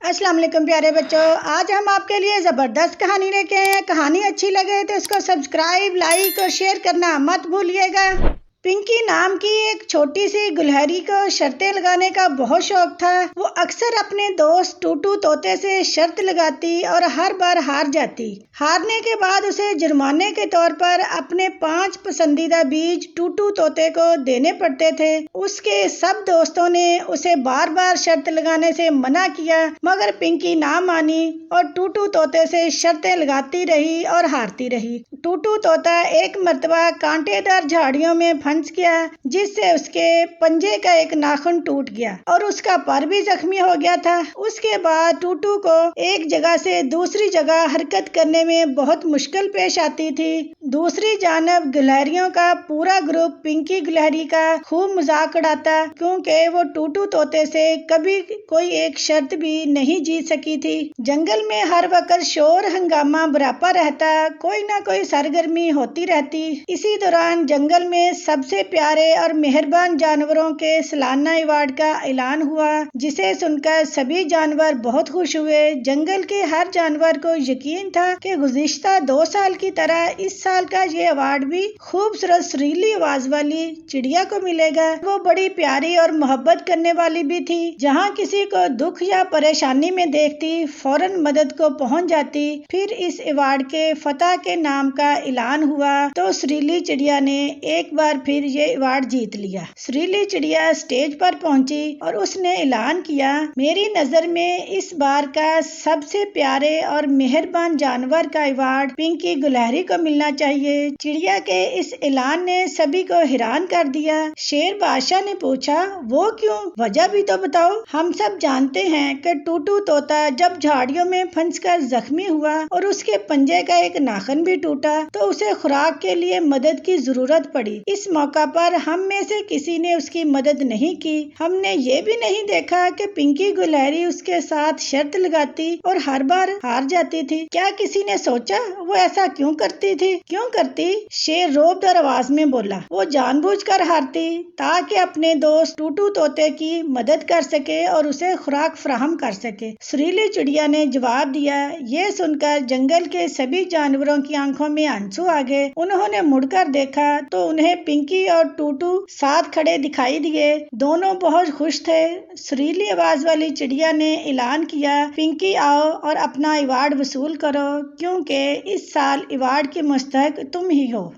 السلام علیکم پیارے بچوں، آج ہم آپ کے لیے زبردست کہانی لے کے آئے ہیں۔ کہانی اچھی لگے تو اس کو سبسکرائب، لائک اور شیئر کرنا مت بھولیے گا۔ پنکی نام کی ایک چھوٹی سی گلہری کو شرطیں لگانے کا بہت شوق تھا۔ وہ اکثر اپنے دوست ٹوٹو طوطے سے شرط لگاتی اور ہر بار ہار جاتی۔ ہارنے کے بعد اسے جرمانے کے طور پر اپنے 5 پسندیدہ بیج ٹوٹو طوطے کو دینے پڑتے تھے۔ اس کے سب دوستوں نے اسے بار بار شرط لگانے سے منع کیا، مگر پنکی نہ مانی اور ٹوٹو طوطے سے شرطیں لگاتی رہی اور ہارتی رہی۔ ٹوٹو طوطا ایک مرتبہ کانٹے دار جھاڑیوں میں پھنس گیا، جس سے اس کے پنجے کا ایک ناخن ٹوٹ گیا اور اس کا پر بھی زخمی ہو گیا تھا۔ اس کے بعد ٹوٹو کو ایک جگہ سے دوسری جگہ حرکت کرنے میں بہت مشکل پیش آتی تھی۔ دوسری جانب گلہریوں کا پورا گروپ پنکی گلہری کا خوب مذاق اڑاتا، کیونکہ وہ ٹوٹو طوطے سے کبھی کوئی ایک شرط بھی نہیں جیت سکی تھی۔ جنگل میں ہر وقت شور ہنگامہ برپا رہتا، کوئی نہ کوئی سرگرمی ہوتی رہتی۔ اسی دوران جنگل میں سب سے پیارے اور مہربان جانوروں کے سالانہ ایوارڈ کا اعلان ہوا، جسے سن کر سبھی جانور بہت خوش ہوئے۔ جنگل کے ہر جانور کو یقین تھا کہ گزشتہ 2 سال کی طرح اس سال کا یہ ایوارڈ بھی خوبصورت سریلی آواز والی چڑیا کو ملے گا۔ وہ بڑی پیاری اور محبت کرنے والی بھی تھی۔ جہاں کسی کو دکھ یا پریشانی میں دیکھتی، فوراً مدد کو پہنچ جاتی۔ پھر اس ایوارڈ کے فاتح کے نام کا اعلان ہوا تو سریلی چڑیا نے ایک بار پھر یہ ایوارڈ جیت لیا۔ سریلی چڑیا اسٹیج پر پہنچی اور اس نے اعلان کیا، میری نظر میں اس بار کا سب سے پیارے اور مہربان جانور کا ایوارڈ پنکی گلہری کو ملنا چاہیے۔ چڑیا کے اس اعلان نے سبھی کو حیران کر دیا۔ شیر بادشاہ نے پوچھا، وہ کیوں؟ وجہ بھی تو بتاؤ۔ ہم سب جانتے ہیں کہ ٹوٹو طوطا جب جھاڑیوں میں پھنس کر زخمی ہوا اور اس کے پنجے کا ایک ناخن بھی ٹوٹا تو اسے خوراک کے لیے مدد کی ضرورت پڑی۔ اس موقع پر ہم میں سے کسی نے اس کی مدد نہیں کی۔ ہم نے یہ بھی نہیں دیکھا کہ پنکی گلہری اس کے ساتھ شرط لگاتی اور ہر بار ہار جاتی تھی۔ کیا کسی نے سوچا وہ ایسا کیوں کرتی تھی؟ کیوں کرتی؟ شیر روب دار آواز میں بولا، وہ جان بوجھ کر ہارتی تاکہ اپنے دوست ٹوٹو طوطے کی مدد کر سکے اور اسے خوراک فراہم کر سکے۔ سریلی چڑیا نے جواب دیا۔ یہ سن کر جنگل کے سبھی جانوروں کی آنکھوں میں آنسو آ گئے۔ انہوں نے مڑ کر دیکھا تو انہیں پنکی اور ٹوٹو ساتھ کھڑے دکھائی دیے۔ دونوں بہت خوش تھے۔ سریلی آواز والی چڑیا نے اعلان کیا، پنکی آؤ اور اپنا ایوارڈ وصول کرو، کیونکہ اس سال ایوارڈ کی مستحق تم ہی ہو۔